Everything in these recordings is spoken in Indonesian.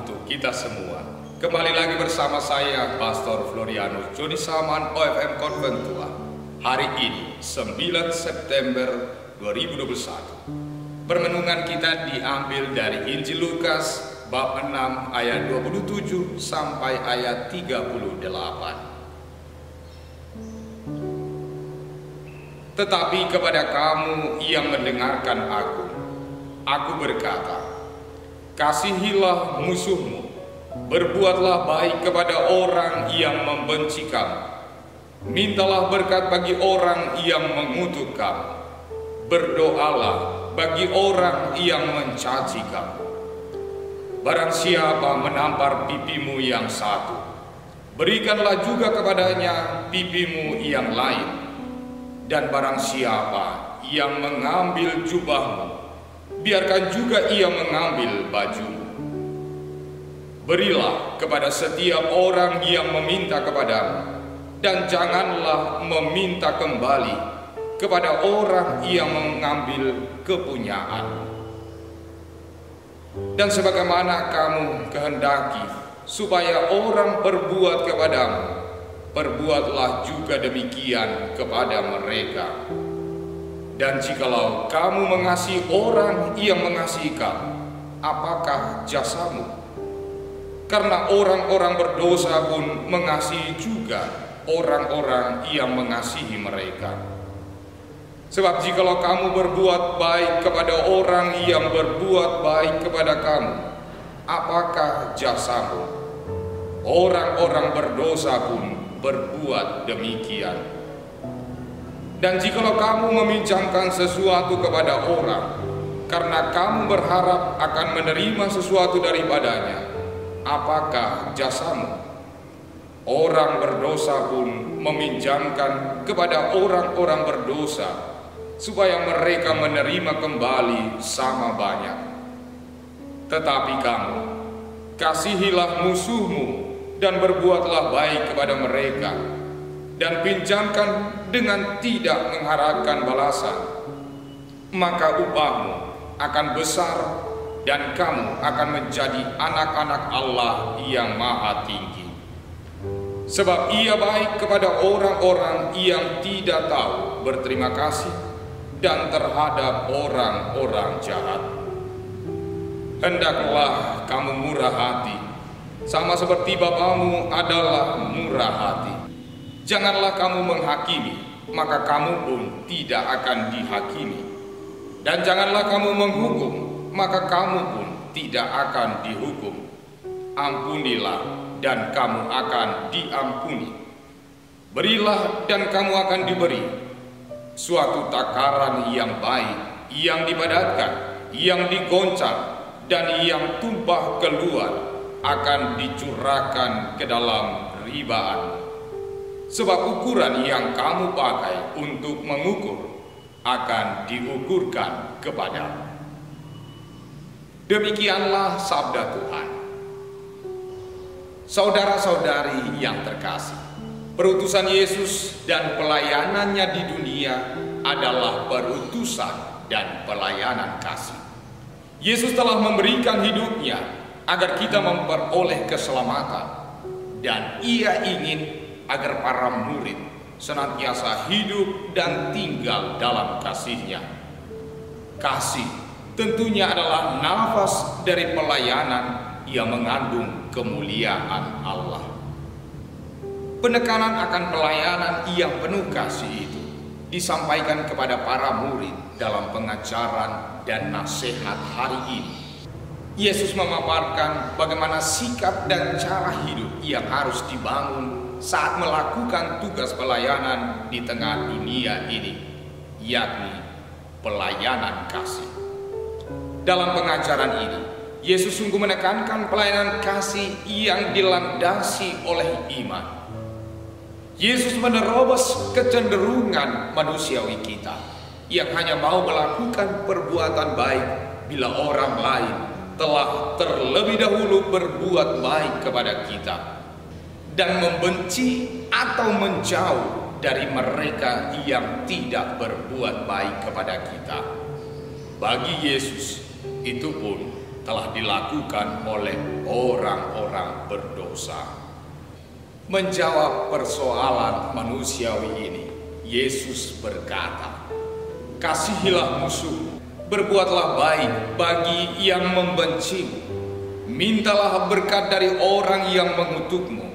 untuk kita semua. Kembali lagi bersama saya, Pastor Florianus Joni Saman, OFM Konventua. Hari ini, 9 September 2021. Permenungan kita diambil dari Injil Lukas, bab 6 ayat 27 sampai ayat 38. Tetapi kepada kamu yang mendengarkan aku berkata, kasihilah musuhmu, berbuatlah baik kepada orang yang membenci kamu, mintalah berkat bagi orang yang mengutuk kamu, berdoalah bagi orang yang mencaci kamu. Barang siapa menampar pipimu yang satu, berikanlah juga kepadanya pipimu yang lain. Dan barang siapa yang mengambil jubahmu, biarkan juga ia mengambil bajumu. Berilah kepada setiap orang yang meminta kepadamu, dan janganlah meminta kembali kepada orang yang mengambil kepunyaan. Dan sebagaimana kamu kehendaki supaya orang berbuat kepadamu, perbuatlah juga demikian kepada mereka. Dan jikalau kamu mengasihi orang yang mengasihi kamu, apakah jasamu? Karena orang-orang berdosa pun mengasihi juga orang-orang yang mengasihi mereka. Sebab jikalau kamu berbuat baik kepada orang yang berbuat baik kepada kamu, apakah jasamu? Orang-orang berdosa pun berbuat demikian. Dan jikalau kamu meminjamkan sesuatu kepada orang, karena kamu berharap akan menerima sesuatu daripadanya, apakah jasamu? Orang berdosa pun meminjamkan kepada orang-orang berdosa, supaya mereka menerima kembali sama banyak. Tetapi kamu, kasihilah musuhmu, dan berbuatlah baik kepada mereka, dan pinjamkan dengan tidak mengharapkan balasan, maka upahmu akan besar, dan kamu akan menjadi anak-anak Allah yang Maha Tinggi. Sebab Ia baik kepada orang-orang yang tidak tahu berterima kasih, dan terhadap orang-orang jahat. Hendaklah kamu murah hati, sama seperti Bapamu adalah murah hati. Janganlah kamu menghakimi, maka kamu pun tidak akan dihakimi. Dan janganlah kamu menghukum, maka kamu pun tidak akan dihukum. Ampunilah, dan kamu akan diampuni. Berilah, dan kamu akan diberi. Suatu takaran yang baik, yang dipadatkan, yang digoncang, dan yang tumpah keluar, akan dicurahkan ke dalam ribaan. Sebab ukuran yang kamu pakai untuk mengukur akan diukurkan kepadamu. Demikianlah sabda Tuhan. Saudara-saudari yang terkasih, perutusan Yesus dan pelayanannya di dunia adalah perutusan dan pelayanan kasih. Yesus telah memberikan hidupnya agar kita memperoleh keselamatan, dan Ia ingin agar para murid senantiasa hidup dan tinggal dalam kasih-Nya. Kasih tentunya adalah nafas dari pelayanan yang mengandung kemuliaan Allah. Penekanan akan pelayanan yang penuh kasih itu disampaikan kepada para murid dalam pengajaran dan nasihat hari ini. Yesus memaparkan bagaimana sikap dan cara hidup yang harus dibangun saat melakukan tugas pelayanan di tengah dunia ini, yakni pelayanan kasih. Dalam pengajaran ini, Yesus sungguh menekankan pelayanan kasih yang dilandasi oleh iman. Yesus menerobos kecenderungan manusiawi kita yang hanya mau melakukan perbuatan baik bila orang lain telah terlebih dahulu berbuat baik kepada kita, dan membenci atau menjauh dari mereka yang tidak berbuat baik kepada kita. Bagi Yesus, itu pun telah dilakukan oleh orang-orang berdosa. Menjawab persoalan manusiawi ini, Yesus berkata, "Kasihilah musuh, berbuatlah baik bagi yang membencimu, mintalah berkat dari orang yang mengutukmu,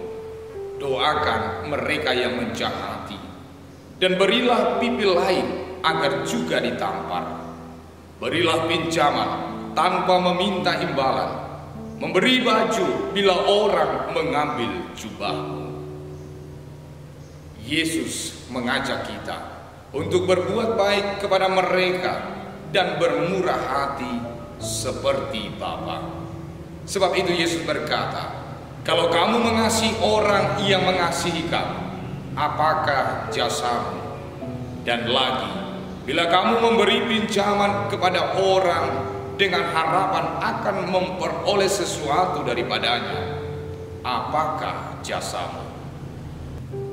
doakan mereka yang menjahati, dan berilah pipi lain agar juga ditampar. Berilah pinjaman tanpa meminta imbalan, memberi baju bila orang mengambil jubahmu." Yesus mengajak kita untuk berbuat baik kepada mereka dan bermurah hati seperti Bapa. Sebab itu Yesus berkata, "Kalau kamu mengasihi orang yang mengasihi kamu, apakah jasamu? Dan lagi, bila kamu memberi pinjaman kepada orang dengan harapan akan memperoleh sesuatu daripadanya, apakah jasamu?"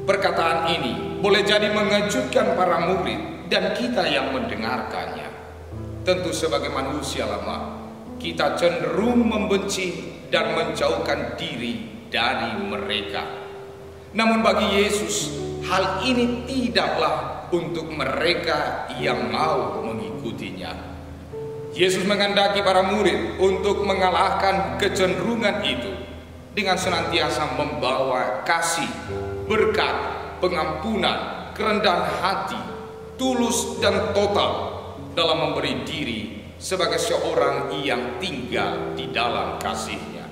Perkataan ini boleh jadi mengejutkan para murid dan kita yang mendengarkannya. Tentu sebagai manusia lama, kita cenderung membenci dan menjauhkan diri dari mereka. Namun bagi Yesus, hal ini tidaklah untuk mereka yang mau mengikutinya. Yesus menghendaki para murid untuk mengalahkan kecenderungan itu dengan senantiasa membawa kasih, berkat, pengampunan, kerendahan hati, tulus dan total dalam memberi diri sebagai seorang yang tinggal di dalam kasih-Nya.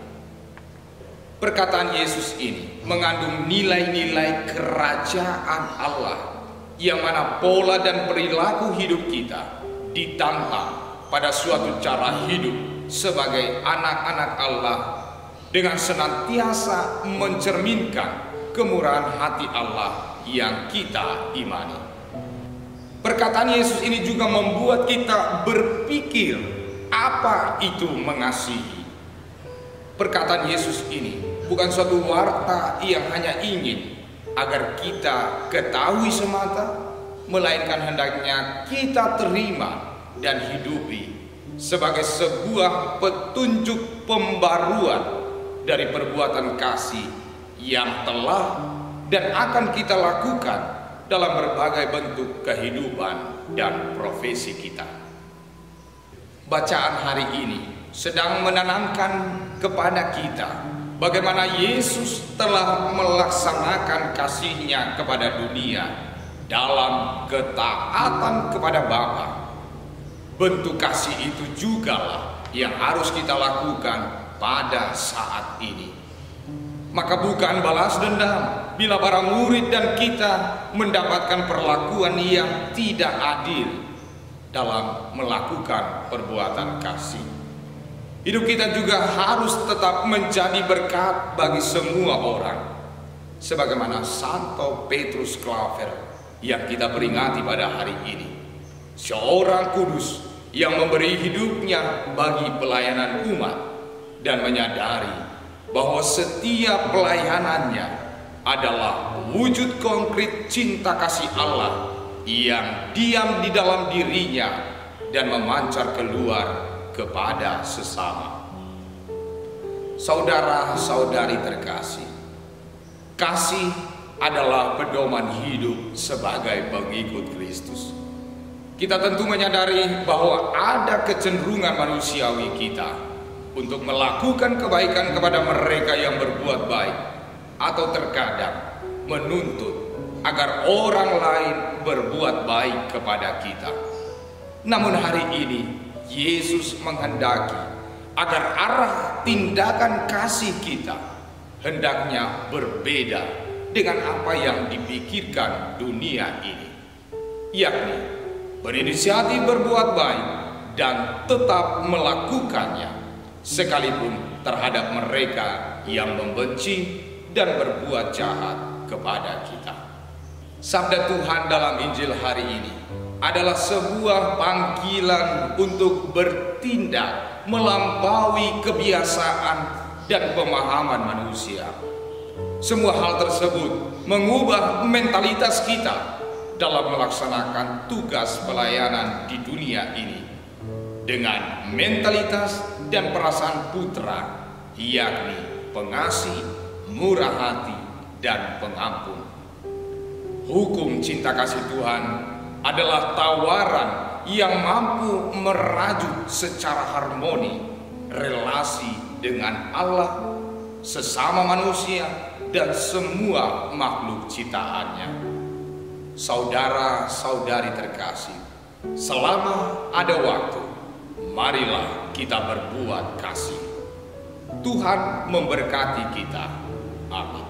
Perkataan Yesus ini mengandung nilai-nilai kerajaan Allah, yang mana pola dan perilaku hidup kita ditantang pada suatu cara hidup sebagai anak-anak Allah dengan senantiasa mencerminkan kemurahan hati Allah yang kita imani. Perkataan Yesus ini juga membuat kita berpikir apa itu mengasihi. Perkataan Yesus ini bukan suatu warta yang hanya ingin agar kita ketahui semata, melainkan hendaknya kita terima dan hidupi sebagai sebuah petunjuk pembaruan dari perbuatan kasih yang telah dan akan kita lakukan dalam berbagai bentuk kehidupan dan profesi kita. Bacaan hari ini sedang menanamkan kepada kita bagaimana Yesus telah melaksanakan kasih-Nya kepada dunia dalam ketaatan kepada Bapa. Bentuk kasih itu jugalah yang harus kita lakukan pada saat ini. Maka bukan balas dendam bila para murid dan kita mendapatkan perlakuan yang tidak adil dalam melakukan perbuatan kasih. Hidup kita juga harus tetap menjadi berkat bagi semua orang, sebagaimana Santo Petrus Claver yang kita peringati pada hari ini, seorang kudus yang memberi hidupnya bagi pelayanan umat dan menyadari bahwa setiap pelayanannya adalah wujud konkret cinta kasih Allah yang diam di dalam dirinya dan memancar keluar kepada sesama. Saudara-saudari terkasih, kasih adalah pedoman hidup sebagai pengikut Kristus. Kita tentu menyadari bahwa ada kecenderungan manusiawi kita untuk melakukan kebaikan kepada mereka yang berbuat baik, atau terkadang menuntut agar orang lain berbuat baik kepada kita. Namun hari ini Yesus menghendaki agar arah tindakan kasih kita hendaknya berbeda dengan apa yang dipikirkan dunia ini, yakni berinisiatif berbuat baik dan tetap melakukannya sekalipun terhadap mereka yang membenci dan berbuat jahat kepada kita. Sabda Tuhan dalam Injil hari ini adalah sebuah panggilan untuk bertindak melampaui kebiasaan dan pemahaman manusia. Semua hal tersebut mengubah mentalitas kita dalam melaksanakan tugas pelayanan di dunia ini, dengan mentalitas dan perasaan putra, yakni pengasih, murah hati, dan pengampun. Hukum cinta kasih Tuhan adalah tawaran yang mampu merajut secara harmoni relasi dengan Allah, sesama manusia, dan semua makhluk ciptaannya. Saudara-saudari terkasih, selama ada waktu, marilah kita berbuat kasih. Tuhan memberkati kita. Amin.